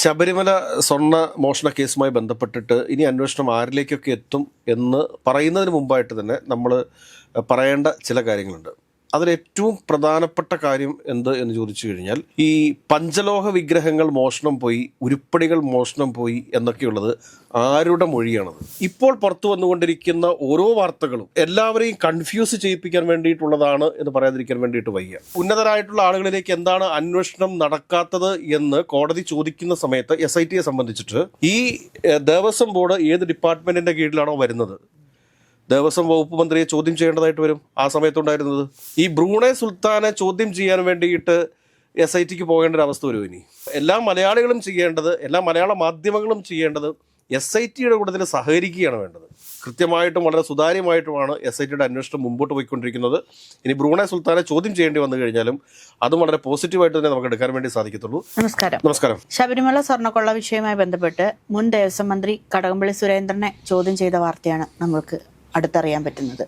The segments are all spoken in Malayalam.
ശബരിമല സ്വർണ്ണ മോഷണ കേസുമായി ബന്ധപ്പെട്ടിട്ട് ഇനി അന്വേഷണം ആരിലേക്കൊക്കെ എത്തും എന്ന് പറയുന്നതിന് മുമ്പായിട്ട് തന്നെ നമ്മൾ പറയേണ്ട ചില കാര്യങ്ങളുണ്ട്. അതിലേറ്റവും പ്രധാനപ്പെട്ട കാര്യം എന്ത് എന്ന് ചോദിച്ചു കഴിഞ്ഞാൽ, ഈ പഞ്ചലോഹ വിഗ്രഹങ്ങൾ മോഷണം പോയി, ഉരുപ്പടികൾ മോഷണം പോയി എന്നൊക്കെയുള്ളത് ആരുടെ മൊഴിയാണത്? ഇപ്പോൾ പുറത്തു വന്നുകൊണ്ടിരിക്കുന്ന ഓരോ വാർത്തകളും എല്ലാവരെയും കൺഫ്യൂസ് ചെയ്യിപ്പിക്കാൻ വേണ്ടിയിട്ടുള്ളതാണ് എന്ന് പറയാതിരിക്കാൻ വേണ്ടിയിട്ട് വയ്യ. ഉന്നതരായിട്ടുള്ള ആളുകളിലേക്ക് എന്താണ് അന്വേഷണം നടക്കാത്തത് എന്ന് കോടതി ചോദിക്കുന്ന സമയത്ത് SITയെ സംബന്ധിച്ചിട്ട് ഈ ദേവസ്വം ബോർഡ് ഏത് ഡിപ്പാർട്ട്മെന്റിന്റെ കീഴിലാണോ വരുന്നത്, ദേവസ്വം വകുപ്പ് മന്ത്രിയെ ചോദ്യം ചെയ്യേണ്ടതായിട്ട് വരും. ആ സമയത്തുണ്ടായിരുന്നത് ഈ ബ്രൂണെ സുൽത്താനെ ചോദ്യം ചെയ്യാൻ വേണ്ടിയിട്ട് SITക്ക് പോകേണ്ട ഒരു അവസ്ഥ വരും. ഇനി എല്ലാ മലയാളികളും ചെയ്യേണ്ടത്, എല്ലാ മലയാള മാധ്യമങ്ങളും ചെയ്യേണ്ടത് SITയുടെ കൂട്ടത്തിൽ സഹകരിക്കുകയാണ് വേണ്ടത്. കൃത്യമായിട്ടും വളരെ സുതാര്യമായിട്ടുമാണ് SITയുടെ അന്വേഷണം മുമ്പോട്ട് പോയിക്കൊണ്ടിരിക്കുന്നത്. ഇനി ബ്രൂണെ സുൽത്താനെ ചോദ്യം ചെയ്യേണ്ടി വന്നു കഴിഞ്ഞാലും അതും വളരെ പോസിറ്റീവായിട്ട് തന്നെ നമുക്ക് എടുക്കാൻ വേണ്ടി സാധിക്കത്തുള്ളൂ. നമസ്കാരം. ശബരിമല സ്വർണ്ണക്കൊള്ള വിഷയവുമായി ബന്ധപ്പെട്ട് മുൻ ദേവസ്വം മന്ത്രി കടകംപള്ളി സുരേന്ദ്രനെ ചോദ്യം ചെയ്ത വാർത്തയാണ് നമ്മൾക്ക് അടുത്തറിയാൻ പറ്റുന്നത്.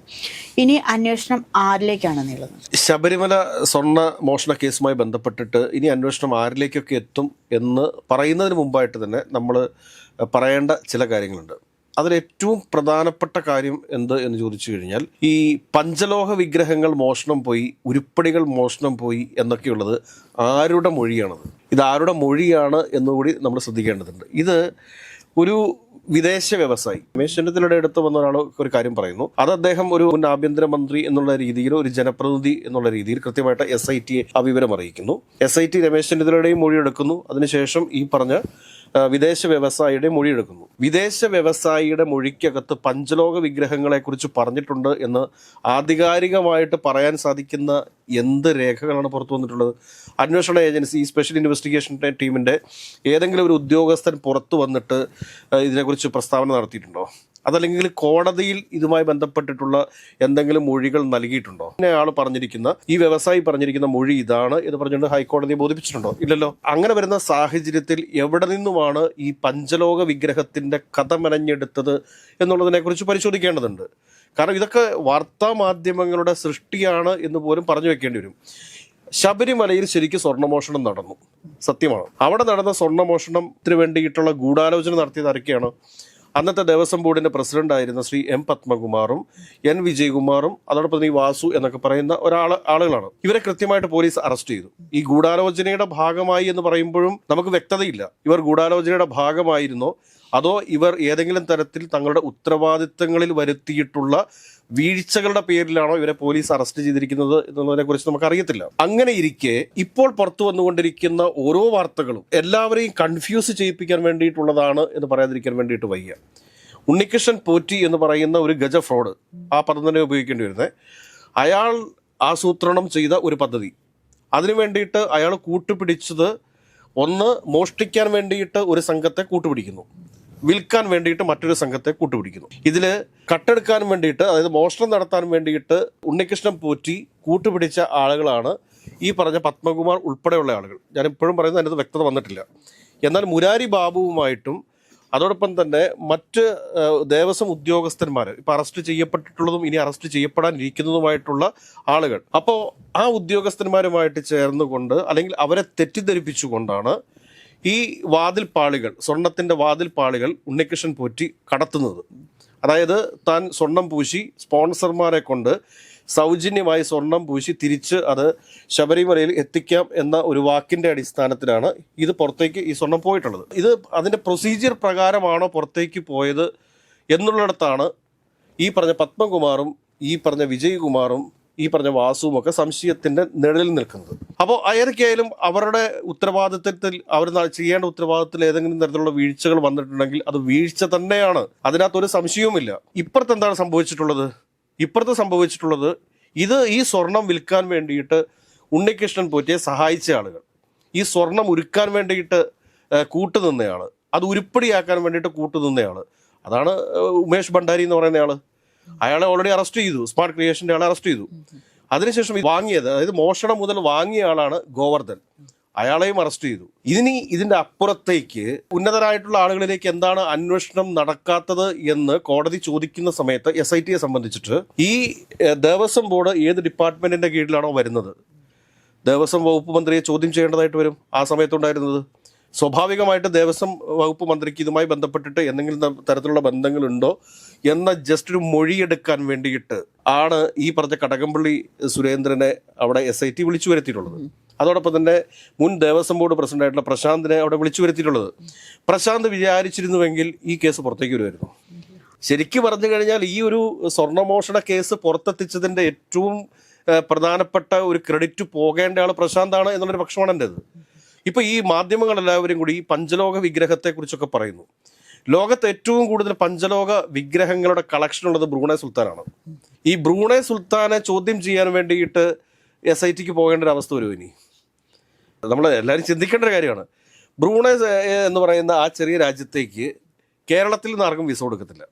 ഇനി അന്വേഷണം ആരിലേക്കാണ് നീളുന്നത്? ശബരിമല സ്വർണ്ണ മോഷണ കേസുമായി ബന്ധപ്പെട്ടിട്ട് ഇനി അന്വേഷണം ആരിലേക്കൊക്കെ എത്തും എന്ന് പറയുന്നതിന് മുമ്പായിട്ട് തന്നെ നമ്മൾ പറയേണ്ട ചില കാര്യങ്ങളുണ്ട്. അതിലേറ്റവും പ്രധാനപ്പെട്ട കാര്യം എന്ത് എന്ന് ചോദിച്ചു കഴിഞ്ഞാൽ, ഈ പഞ്ചലോഹ വിഗ്രഹങ്ങൾ മോഷണം പോയി, ഉരുപ്പടികൾ മോഷണം പോയി എന്നൊക്കെയുള്ളത് ആരുടെ മൊഴിയാണത്? ഇത് ആരുടെ മൊഴിയാണ് എന്നുകൂടി നമ്മൾ ശ്രദ്ധിക്കേണ്ടതുണ്ട്. ഇത് ഒരു വിദേശ വ്യവസായി രമേശ് ചെന്നിത്തലയുടെ അടുത്ത് വന്ന ഒരാൾ ഒരു കാര്യം പറയുന്നു. അത് അദ്ദേഹം ഒരു മുൻ ആഭ്യന്തരമന്ത്രി എന്നുള്ള രീതിയിൽ, ഒരു ജനപ്രതിനിധി എന്നുള്ള രീതിയിൽ കൃത്യമായിട്ട് SITയെ ആ വിവരം അറിയിക്കുന്നു. SIT രമേശ് ചെന്നിത്തലയുടെയും മൊഴിയെടുക്കുന്നു. അതിനുശേഷം ഈ പറഞ്ഞ വിദേശ വ്യവസായിയുടെ മൊഴിയെടുക്കുന്നു. വിദേശ വ്യവസായിയുടെ മൊഴിക്കകത്ത് പഞ്ചലോക വിഗ്രഹങ്ങളെ കുറിച്ച് പറഞ്ഞിട്ടുണ്ട് എന്ന് ആധികാരികമായിട്ട് പറയാൻ സാധിക്കുന്ന എന്ത് രേഖകളാണ് പുറത്തു വന്നിട്ടുള്ളത്? അന്വേഷണ ഏജൻസി, ഈ സ്പെഷ്യൽ ഇൻവെസ്റ്റിഗേഷൻ ടീമിന്റെ ഏതെങ്കിലും ഒരു ഉദ്യോഗസ്ഥൻ പുറത്തു വന്നിട്ട് ഇതിനെക്കുറിച്ച് പ്രസ്താവന നടത്തിയിട്ടുണ്ടോ? അതല്ലെങ്കിൽ കോടതിയിൽ ഇതുമായി ബന്ധപ്പെട്ടിട്ടുള്ള എന്തെങ്കിലും മൊഴികൾ നൽകിയിട്ടുണ്ടോ? ആൾ പറഞ്ഞിരിക്കുന്ന, ഈ വ്യവസായി പറഞ്ഞിരിക്കുന്ന മൊഴി ഇതാണ് എന്ന് പറഞ്ഞുകൊണ്ട് ഹൈക്കോടതിയെ ബോധിപ്പിച്ചിട്ടുണ്ടോ? ഇല്ലല്ലോ. അങ്ങനെ വരുന്ന സാഹചര്യത്തിൽ എവിടെ നിന്നുമാണ് ഈ പഞ്ചലോക വിഗ്രഹത്തിന്റെ കഥ മെനഞ്ഞെടുത്തത് എന്നുള്ളതിനെ കുറിച്ച് പരിശോധിക്കേണ്ടതുണ്ട്. കാരണം ഇതൊക്കെ വാർത്താ മാധ്യമങ്ങളുടെ സൃഷ്ടിയാണ് എന്ന് പോലും പറഞ്ഞു വെക്കേണ്ടി വരും. ശബരിമലയിൽ ശരിക്കും സ്വർണ്ണമോഷണം നടന്നു, സത്യമാണ്. അവിടെ നടന്ന സ്വർണ്ണമോഷണത്തിന് വേണ്ടിയിട്ടുള്ള ഗൂഢാലോചന നടത്തിയത് ആരൊക്കെയാണ്? അന്നത്തെ ദേവസ്വം ബോർഡിന്റെ പ്രസിഡന്റ് ആയിരുന്ന ശ്രീ M പത്മകുമാറും N വിജയകുമാറും അതോടൊപ്പം ഈ വാസു എന്നൊക്കെ പറയുന്ന ആളുകളാണ്. ഇവരെ കൃത്യമായിട്ട് പോലീസ് അറസ്റ്റ് ചെയ്തു. ഈ ഗൂഢാലോചനയുടെ ഭാഗമായി എന്ന് പറയുമ്പോഴും നമുക്ക് വ്യക്തതയില്ല. ഇവർ ഗൂഢാലോചനയുടെ ഭാഗമായിരുന്നോ അതോ ഇവർ ഏതെങ്കിലും തരത്തിൽ തങ്ങളുടെ ഉത്തരവാദിത്തങ്ങളിൽ വരുത്തിയിട്ടുള്ള വീഴ്ചകളുടെ പേരിലാണോ ഇവരെ പോലീസ് അറസ്റ്റ് ചെയ്തിരിക്കുന്നത് എന്നതിനെ കുറിച്ച് നമുക്ക് അറിയത്തില്ല. അങ്ങനെ ഇരിക്കെ ഇപ്പോൾ പുറത്തു വന്നുകൊണ്ടിരിക്കുന്ന ഓരോ വാർത്തകളും എല്ലാവരെയും കൺഫ്യൂസ് ചെയ്യിപ്പിക്കാൻ വേണ്ടിയിട്ടുള്ളതാണ് എന്ന് പറയാതിരിക്കാൻ വേണ്ടിയിട്ട് വയ്യ. ഉണ്ണികൃഷ്ണൻ പോറ്റി എന്ന് പറയുന്ന ഒരു ഗജ ഫ്രോഡ്, ആ പദം തന്നെ ഉപയോഗിക്കേണ്ടി വരുന്നത്, അയാൾ ആസൂത്രണം ചെയ്ത ഒരു പദ്ധതി, അതിനു വേണ്ടിയിട്ട് അയാൾ കൂട്ടുപിടിച്ചത്, ഒന്ന് മോഷ്ടിക്കാൻ വേണ്ടിയിട്ട് ഒരു സംഘത്തെ കൂട്ടുപിടിക്കുന്നു, വിൽക്കാൻ വേണ്ടിയിട്ട് മറ്റൊരു സംഘത്തെ കൂട്ടുപിടിക്കുന്നു. ഇതിൽ കട്ടെടുക്കാൻ വേണ്ടിയിട്ട്, അതായത് മോഷണം നടത്താൻ വേണ്ടിയിട്ട് ഉണ്ണികൃഷ്ണൻ പോറ്റി കൂട്ടുപിടിച്ച ആളുകളാണ് ഈ പറഞ്ഞ പത്മകുമാർ ഉൾപ്പെടെയുള്ള ആളുകൾ. ഞാൻ ഇപ്പോഴും പറയുന്നത് അതിനകത്ത് വ്യക്തത വന്നിട്ടില്ല. എന്നാൽ മുരാരി ബാബുവുമായിട്ടും അതോടൊപ്പം തന്നെ മറ്റ് ദേവസ്വം ഉദ്യോഗസ്ഥന്മാർ, ഇപ്പം അറസ്റ്റ് ചെയ്യപ്പെട്ടിട്ടുള്ളതും ഇനി അറസ്റ്റ് ചെയ്യപ്പെടാനിരിക്കുന്നതുമായിട്ടുള്ള ആളുകൾ, അപ്പോൾ ആ ഉദ്യോഗസ്ഥന്മാരുമായിട്ട് ചേർന്നുകൊണ്ട് അല്ലെങ്കിൽ അവരെ തെറ്റിദ്ധരിപ്പിച്ചുകൊണ്ടാണ് ഈ വാതിൽപ്പാളികൾ, സ്വർണത്തിന്റെ വാതിൽപ്പാളികൾ ഉണ്ണികൃഷ്ണൻ പോറ്റി കടത്തുന്നത്. അതായത് താൻ സ്വർണം പൂശി സ്പോൺസർമാരെ കൊണ്ട് സൗജന്യമായി സ്വർണം പൂശി തിരിച്ച് അത് ശബരിമലയിൽ എത്തിക്കാം എന്ന ഒരു വാക്കിന്റെ അടിസ്ഥാനത്തിലാണ് ഇത് പുറത്തേക്ക് ഈ സ്വർണം പോയിട്ടുള്ളത്. ഇത് അതിന്റെ പ്രൊസീജിയർ പ്രകാരമാണോ പുറത്തേക്ക് പോയത് എന്നുള്ളിടത്താണ് ഈ പറഞ്ഞ പത്മകുമാറും ഈ പറഞ്ഞ വിജയകുമാറും ഈ പറഞ്ഞ വാസുവും ഒക്കെ സംശയത്തിന്റെ നിഴലിൽ നിൽക്കുന്നത്. അപ്പോൾ ഏതൊക്കെയായാലും അവരുടെ ഉത്തരവാദിത്തത്തിൽ, അവർ ചെയ്യേണ്ട ഉത്തരവാദിത്തത്തിൽ ഏതെങ്കിലും തരത്തിലുള്ള വീഴ്ചകൾ വന്നിട്ടുണ്ടെങ്കിൽ അത് വീഴ്ച തന്നെയാണ്, അതിനകത്തൊരു സംശയവുമില്ല. ഇപ്പുറത്ത് എന്താണ് സംഭവിച്ചിട്ടുള്ളത്? ഇപ്പുറത്ത് സംഭവിച്ചിട്ടുള്ളത്, ഈ സ്വർണം വിൽക്കാൻ വേണ്ടിയിട്ട് ഉണ്ണികൃഷ്ണൻ പോറ്റിയെ സഹായിച്ച ആളുകൾ, ഈ സ്വർണം ഉരുക്കാൻ വേണ്ടിയിട്ട് കൂട്ടുനിന്നയാൾ, അത് ഉരുപ്പടിയാക്കാൻ വേണ്ടിയിട്ട് കൂട്ടുനിന്നയാൾ, അതാണ് ഉമേഷ് ഭണ്ഡാരി എന്ന് പറയുന്ന ആള്. അയാളെ ഓൾറെഡി അറസ്റ്റ് ചെയ്തു, സ്മാർട്ട് ക്രിയേഷന്റെ ആളെ അറസ്റ്റ് ചെയ്തു. അതിനുശേഷം വാങ്ങിയത്, അതായത് മോഷണം മുതൽ വാങ്ങിയ ആളാണ് ഗോവർദ്ധൻ, അയാളെയും അറസ്റ്റ് ചെയ്തു. ഇതിന്റെ അപ്പുറത്തേക്ക് ഉന്നതരായിട്ടുള്ള ആളുകളിലേക്ക് എന്താണ് അന്വേഷണം നടക്കാത്തത് എന്ന് കോടതി ചോദിക്കുന്ന സമയത്ത് SITയെ സംബന്ധിച്ചിട്ട് ഈ ദേവസ്വം ബോർഡ് ഏത് ഡിപ്പാർട്ട്മെന്റിന്റെ കീഴിലാണോ വരുന്നത്, ദേവസ്വം വകുപ്പ് മന്ത്രിയെ ചോദ്യം ചെയ്യേണ്ടതായിട്ട് വരും. ആ സമയത്തുണ്ടായിരുന്നത് സ്വാഭാവികമായിട്ട് ദേവസ്വം വകുപ്പ് മന്ത്രിക്ക് ഇതുമായി ബന്ധപ്പെട്ടിട്ട് എന്തെങ്കിലും തരത്തിലുള്ള ബന്ധങ്ങളുണ്ടോ എന്ന ജസ്റ്റ് ഒരു മൊഴിയെടുക്കാൻ വേണ്ടിയിട്ട് ആണ് ഈ പറഞ്ഞ കടകംപള്ളി സുരേന്ദ്രനെ അവിടെ SIT വിളിച്ചു വരുത്തിയിട്ടുള്ളത്. അതോടൊപ്പം തന്നെ മുൻ ദേവസ്വം ബോർഡ് പ്രസിഡന്റായിട്ടുള്ള പ്രശാന്തിനെ അവിടെ വിളിച്ചു വരുത്തിയിട്ടുള്ളത്. പ്രശാന്ത് വിചാരിച്ചിരുന്നുവെങ്കിൽ ഈ കേസ് പുറത്തേക്ക് വരുമായിരുന്നു. ശരിക്കും പറഞ്ഞു കഴിഞ്ഞാൽ ഈ ഒരു സ്വർണ്ണമോഷണ കേസ് പുറത്തെത്തിച്ചതിൻ്റെ ഏറ്റവും പ്രധാനപ്പെട്ട ഒരു ക്രെഡിറ്റ് പോകേണ്ട ആൾ പ്രശാന്താണ് എന്നുള്ളൊരു പക്ഷമാണ് എൻ്റെത്. ഇപ്പോൾ ഈ മാധ്യമങ്ങളെല്ലാവരും കൂടി ഈ പഞ്ചലോക വിഗ്രഹത്തെക്കുറിച്ചൊക്കെ പറയുന്നു. ലോകത്ത് ഏറ്റവും കൂടുതൽ പഞ്ചലോക വിഗ്രഹങ്ങളുടെ കളക്ഷൻ ഉള്ളത് ബ്രൂണൈ സുൽത്താനാണ്. ഈ ബ്രൂണൈ സുൽത്താനെ ചോദ്യം ചെയ്യാൻ വേണ്ടിയിട്ട് SITക്ക് പോകേണ്ട ഒരു അവസ്ഥ വരും. ഇനി നമ്മൾ എല്ലാവരും ചിന്തിക്കേണ്ട ഒരു കാര്യമാണ്, ബ്രൂണൈ എന്ന് പറയുന്ന ആ ചെറിയ രാജ്യത്തേക്ക് കേരളത്തിൽ നിന്ന് ആർക്കും വിസ കൊടുക്കത്തില്ല.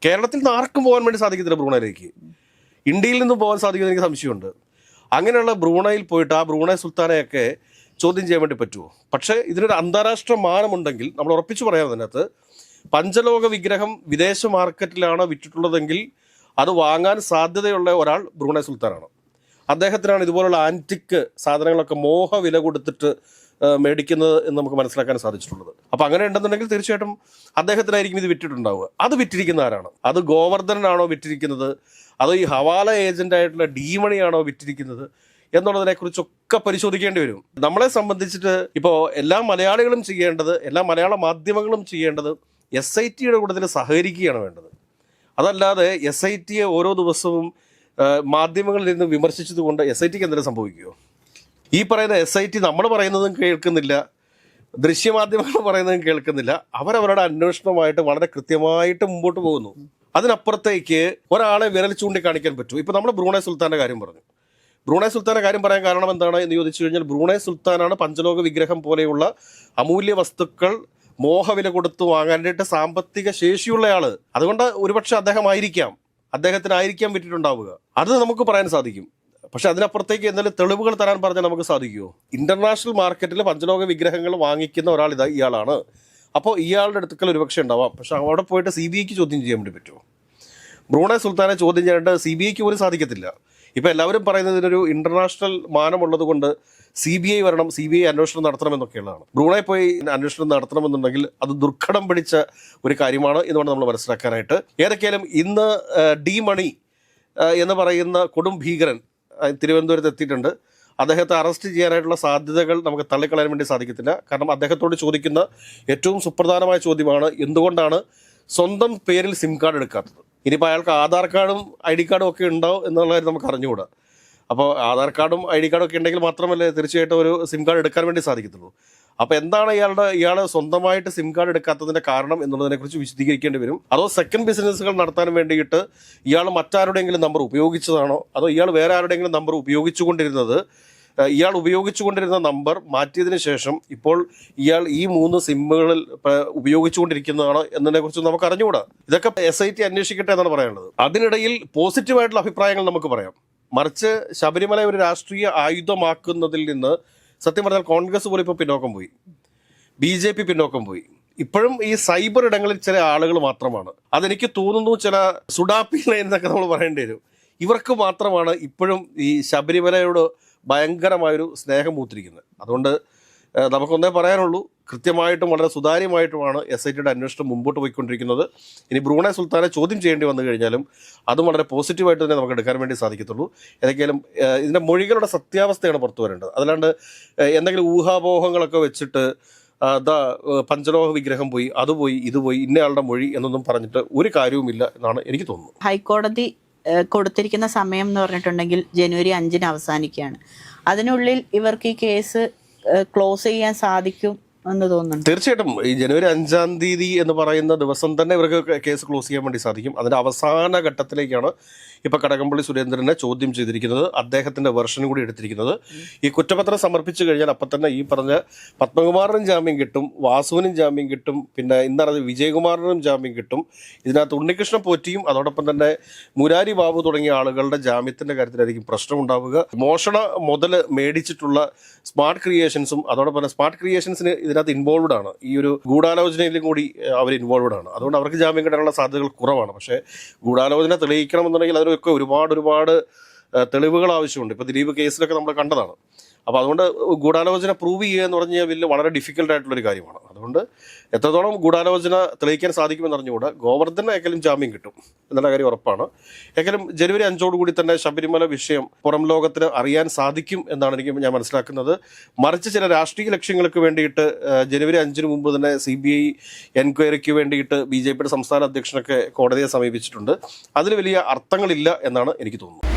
കേരളത്തിൽ നിന്ന് ആർക്കും പോകാൻ വേണ്ടി സാധിക്കത്തില്ല ബ്രൂണൈയിലേക്ക്. ഇന്ത്യയിൽ നിന്നും പോകാൻ സാധിക്കുമെന്ന് എനിക്ക് സംശയമുണ്ട്. അങ്ങനെയുള്ള ബ്രൂണൈയിൽ പോയിട്ട് ആ ബ്രൂണൈ സുൽത്താനെയൊക്കെ ചോദ്യം ചെയ്യാൻ വേണ്ടി പറ്റുമോ? പക്ഷേ ഇതിനൊരു അന്താരാഷ്ട്ര മാനമുണ്ടെങ്കിൽ നമ്മൾ ഉറപ്പിച്ചു പറയാം, അതിനകത്ത് പഞ്ചലോക വിഗ്രഹം വിദേശ മാർക്കറ്റിലാണ് വിറ്റിട്ടുള്ളതെങ്കിൽ അത് വാങ്ങാൻ സാധ്യതയുള്ള ഒരാൾ ബ്രൂണൈ സുൽത്താനാണ്. അദ്ദേഹത്തിനാണ് ഇതുപോലുള്ള ആൻറ്റിക് സാധനങ്ങളൊക്കെ മോഹ വില കൊടുത്തിട്ട് മേടിക്കുന്നത് എന്ന് നമുക്ക് മനസ്സിലാക്കാൻ സാധിച്ചിട്ടുള്ളത്. അപ്പോൾ അങ്ങനെ ഉണ്ടെന്നുണ്ടെങ്കിൽ തീർച്ചയായിട്ടും അദ്ദേഹത്തിനായിരിക്കും ഇത് വിറ്റിട്ടുണ്ടാവുക. അത് വിറ്റിരിക്കുന്ന ആരാണ്? അത് ഗോവർദ്ധനാണോ വിറ്റിരിക്കുന്നത്? അതോ ഈ ഹവാല ഏജന്റ് ആയിട്ടുള്ള ഡീമണിയാണോ വിറ്റിരിക്കുന്നത് എന്നുള്ളതിനെക്കുറിച്ചൊക്കെ പരിശോധിക്കേണ്ടി വരും. നമ്മളെ സംബന്ധിച്ചിട്ട് ഇപ്പോൾ എല്ലാ മലയാളികളും ചെയ്യേണ്ടത്, എല്ലാ മലയാള മാധ്യമങ്ങളും ചെയ്യേണ്ടത് SITയുടെ കൂട്ടത്തിൽ സഹകരിക്കുകയാണ് വേണ്ടത്. അതല്ലാതെ SITയെ ഓരോ ദിവസവും മാധ്യമങ്ങളിൽ നിന്ന് വിമർശിച്ചതുകൊണ്ട് SITക്ക് എന്തെങ്കിലും സംഭവിക്കുമോ? ഈ പറയുന്ന SIT നമ്മൾ പറയുന്നതും കേൾക്കുന്നില്ല, ദൃശ്യമാധ്യമങ്ങൾ പറയുന്നതും കേൾക്കുന്നില്ല. അവരവരുടെ അന്വേഷണമായിട്ട് വളരെ കൃത്യമായിട്ട് മുമ്പോട്ട് പോകുന്നു. അതിനപ്പുറത്തേക്ക് ഒരാളെ വിരൽ ചൂണ്ടിക്കാണിക്കാൻ പറ്റൂ. ഇപ്പോൾ നമ്മൾ ബ്രൂണൈ സുൽത്താൻ്റെ കാര്യം പറഞ്ഞു. ബ്രൂണൈ സുൽത്താൻ്റെ കാര്യം പറയാൻ കാരണം എന്താണ് എന്ന് ചോദിച്ചു കഴിഞ്ഞാൽ, ബ്രൂണൈ സുൽത്താനാണ് പഞ്ചലോക വിഗ്രഹം പോലെയുള്ള അമൂല്യ വസ്തുക്കൾ മോഹവില കൊടുത്ത് വാങ്ങാനായിട്ട് സാമ്പത്തിക ശേഷിയുള്ള ആള്. അതുകൊണ്ട് ഒരുപക്ഷെ അദ്ദേഹത്തിനായിരിക്കാം വിറ്റിട്ടുണ്ടാവുക. അത് നമുക്ക് പറയാൻ സാധിക്കും. പക്ഷെ അതിനപ്പുറത്തേക്ക് എന്തെങ്കിലും തെളിവുകൾ തരാൻ പറഞ്ഞാൽ നമുക്ക് സാധിക്കുമോ? ഇന്റർനാഷണൽ മാർക്കറ്റിൽ പഞ്ചലോക വിഗ്രഹങ്ങൾ വാങ്ങിക്കുന്ന ഒരാൾ ഇയാളാണ്. അപ്പോൾ ഇയാളുടെ അടുത്തുകൾ ഒരുപക്ഷെ ഉണ്ടാവാം. പക്ഷെ അവിടെ പോയിട്ട് CBIക്ക് ചോദ്യം ചെയ്യാൻ വേണ്ടി പറ്റുമോ? ബ്രൂണൈ സുൽത്താനെ ചോദ്യം ചെയ്യാനായിട്ട് CBIക്ക് പോലും സാധിക്കത്തില്ല. ഇപ്പോൾ എല്ലാവരും പറയുന്നതിനൊരു ഇന്റർനാഷണൽ മാനമുള്ളത് കൊണ്ട് CBI വരണം, CBI അന്വേഷണം നടത്തണമെന്നൊക്കെയുള്ളതാണ്. ബ്രൂണൈ പോയി അന്വേഷണം നടത്തണമെന്നുണ്ടെങ്കിൽ അത് ദുർഘടം പിടിച്ച ഒരു കാര്യമാണ് എന്ന് വേണം നമ്മൾ മനസ്സിലാക്കാനായിട്ട്. ഏതൊക്കെയാലും ഇന്ന് ഡി മണി എന്ന് പറയുന്ന കൊടും ഭീകരൻ തിരുവനന്തപുരത്ത് എത്തിയിട്ടുണ്ട്. അദ്ദേഹത്തെ അറസ്റ്റ് ചെയ്യാനായിട്ടുള്ള സാധ്യതകൾ നമുക്ക് തള്ളിക്കളയാൻ വേണ്ടി സാധിക്കത്തില്ല. കാരണം അദ്ദേഹത്തോട് ചോദിക്കുന്ന ഏറ്റവും സുപ്രധാനമായ ചോദ്യമാണ്, എന്തുകൊണ്ടാണ് സ്വന്തം പേരിൽ സിം കാർഡ് എടുക്കാത്തത്? ഇനിയിപ്പോൾ അയാൾക്ക് ആധാർ കാർഡും ID കാർഡും ഒക്കെ ഉണ്ടോ എന്നുള്ള കാര്യം നമുക്ക് അറിഞ്ഞുകൂടാ. അപ്പോൾ ആധാർ കാർഡും ID കാർഡും ഒക്കെ ഉണ്ടെങ്കിൽ മാത്രമല്ലേ തീർച്ചയായിട്ടും ഒരു സിം കാർഡ് എടുക്കാൻ വേണ്ടി സാധിക്കത്തുള്ളൂ. അപ്പോൾ എന്താണ് ഇയാൾ സ്വന്തമായിട്ട് സിം കാർഡ് എടുക്കാത്തതിൻ്റെ കാരണം എന്നുള്ളതിനെക്കുറിച്ച് വിശദീകരിക്കേണ്ടി വരും. അതോ സെക്കൻഡ് ബിസിനസ്സുകൾ നടത്താൻ വേണ്ടിയിട്ട് ഇയാൾ മറ്റാരുടെയെങ്കിലും നമ്പർ ഉപയോഗിച്ചതാണോ? അതോ ഇയാൾ വേറെ ആരുടെയെങ്കിലും നമ്പർ ഉപയോഗിച്ചുകൊണ്ടിരുന്നത്, ഇയാൾ ഉപയോഗിച്ചുകൊണ്ടിരുന്ന നമ്പർ മാറ്റിയതിന് ശേഷം ഇപ്പോൾ ഇയാൾ ഈ 3 സിമ്മുകളിൽ ഉപയോഗിച്ചുകൊണ്ടിരിക്കുന്നതാണോ എന്നതിനെക്കുറിച്ച് നമുക്ക് അറിഞ്ഞുകൂടാ. ഇതൊക്കെ SIT അന്വേഷിക്കട്ടെ എന്നാണ് പറയാനുള്ളത്. അതിനിടയിൽ പോസിറ്റീവായിട്ടുള്ള അഭിപ്രായങ്ങൾ നമുക്ക് പറയാം. മറിച്ച് ശബരിമല ഒരു രാഷ്ട്രീയ ആയുധമാക്കുന്നതിൽ നിന്ന് സത്യം പറഞ്ഞാൽ കോൺഗ്രസ് പോലും ഇപ്പോൾ പിന്നോക്കം പോയി, BJP പിന്നോക്കം പോയി. ഇപ്പോഴും ഈ സൈബർ ഇടങ്ങളിൽ ചില ആളുകൾ മാത്രമാണ്, അതെനിക്ക് തോന്നുന്നു ചില സുഡാപ്പി എന്നൊക്കെ നമ്മൾ പറയേണ്ടി വരും, ഇവർക്ക് മാത്രമാണ് ഇപ്പോഴും ഈ ശബരിമലയോട് ഭയങ്കരമായൊരു സ്നേഹം പൂത്തിരിക്കുന്നത്. അതുകൊണ്ട് നമുക്കൊന്നേ പറയാനുള്ളൂ, കൃത്യമായിട്ടും വളരെ സുതാര്യമായിട്ടുമാണ് SITയുടെ അന്വേഷണം മുമ്പോട്ട് പോയിക്കൊണ്ടിരിക്കുന്നത്. ഇനി ബ്രൂണൈ സുൽത്താനെ ചോദ്യം ചെയ്യേണ്ടി വന്നു കഴിഞ്ഞാലും അതും വളരെ പോസിറ്റീവായിട്ട് തന്നെ നമുക്ക് എടുക്കാൻ വേണ്ടി സാധിക്കത്തുള്ളൂ. ഏതൊക്കെയാലും ഇതിൻ്റെ മൊഴികളുടെ സത്യാവസ്ഥയാണ് പുറത്തു വരേണ്ടത്. അല്ലാണ്ട് എന്തെങ്കിലും ഊഹാപോഹങ്ങളൊക്കെ വെച്ചിട്ട് പഞ്ചലോഹ വിഗ്രഹം പോയി, അതുപോയി, ഇതുപോയി, ഇന്നയാളുടെ മൊഴി എന്നൊന്നും പറഞ്ഞിട്ട് ഒരു കാര്യവുമില്ല എന്നാണ് എനിക്ക് തോന്നുന്നത്. ഹൈക്കോടതി കൊടുത്തിരിക്കുന്ന സമയം എന്ന് പറഞ്ഞിട്ടുണ്ടെങ്കിൽ ജനുവരി 5-ന് അവസാനിക്കുകയാണ്. അതിനുള്ളിൽ ഇവർക്ക് ഈ കേസ് ക്ലോസ് ചെയ്യാൻ സാധിക്കും എന്ന് തോന്നുന്നു. തീർച്ചയായിട്ടും ഈ ജനുവരി 5-ാം തീയതി എന്ന് പറയുന്ന ദിവസം തന്നെ ഇവർക്ക് കേസ് ക്ലോസ് ചെയ്യാൻ വേണ്ടി സാധിക്കും. അതിൻ്റെ അവസാന ഘട്ടത്തിലേക്കാണ് ഇപ്പോൾ കടകംപള്ളി സുരേന്ദ്രനെ ചോദ്യം ചെയ്തിരിക്കുന്നത്, അദ്ദേഹത്തിൻ്റെ വെർഷൻ കൂടി എടുത്തിരിക്കുന്നത്. ഈ കുറ്റപത്രം സമർപ്പിച്ചു കഴിഞ്ഞാൽ അപ്പം തന്നെ ഈ പറഞ്ഞ പത്മകുമാറിനും ജാമ്യം കിട്ടും, വാസുവിനും ജാമ്യം കിട്ടും, പിന്നെ ഇന്നറിഞ്ഞ വിജയകുമാറിനും ജാമ്യം കിട്ടും. ഇതിനകത്ത് ഉണ്ണികൃഷ്ണൻ പോറ്റിയും അതോടൊപ്പം തന്നെ മുരാരി ബാബു തുടങ്ങിയ ആളുകളുടെ ജാമ്യത്തിൻ്റെ കാര്യത്തിലായിരിക്കും പ്രശ്നമുണ്ടാവുക. മോഷണ മുതൽ മേടിച്ചിട്ടുള്ള സ്മാർട്ട് ക്രിയേഷൻസും അതോടൊപ്പം തന്നെ സ്മാർട്ട് ക്രിയേഷൻസിന് ഇതിനകത്ത് ഇൻവോൾവ്ഡ് ആണ്, ഈ ഒരു ഗൂഢാലോചനയിലും കൂടി അവർ ഇൻവോൾവ്ഡ് ആണ്. അതുകൊണ്ട് അവർക്ക് ജാമ്യം കിട്ടാനുള്ള സാധ്യതകൾ കുറവാണ്. പക്ഷേ ഗൂഢാലോചന തെളിയിക്കണമെന്നുണ്ടെങ്കിൽ അതിനൊക്കെ ഒരുപാട് തെളിവുകൾ ആവശ്യമുണ്ട്. ഇപ്പോൾ ദിലീപ് കേസിലൊക്കെ നമ്മൾ കണ്ടതാണ്. അപ്പോൾ അതുകൊണ്ട് ഗൂഢാലോചന പ്രൂവ് ചെയ്യുക എന്ന് പറഞ്ഞാൽ വളരെ ഡിഫിക്കൽട്ടായിട്ടുള്ളൊരു കാര്യമാണ്. അതുകൊണ്ട് എത്രത്തോളം ഗൂഢാലോചന തെളിയിക്കാൻ സാധിക്കുമെന്ന് അറിഞ്ഞുകൂടാ. ഗോവർദ്ധന ഏക്കലും ജാമ്യം കിട്ടും എന്നുള്ള കാര്യം ഉറപ്പാണ്. ഏക്കലും ജനുവരി 5 തന്നെ ശബരിമല വിഷയം പുറം ലോകത്തിന് അറിയാൻ സാധിക്കും എന്നാണ് ഞാൻ മനസ്സിലാക്കുന്നത്. മറിച്ച് ചില രാഷ്ട്രീയ ലക്ഷ്യങ്ങൾക്ക് വേണ്ടിയിട്ട് ജനുവരി 5 മുമ്പ് തന്നെ CBI എൻക്വയറിക്ക് വേണ്ടിയിട്ട് BJPയുടെ സംസ്ഥാന അധ്യക്ഷനൊക്കെ കോടതിയെ സമീപിച്ചിട്ടുണ്ട്. അതിൽ വലിയ അർത്ഥങ്ങളില്ല എന്നാണ് എനിക്ക് തോന്നുന്നത്.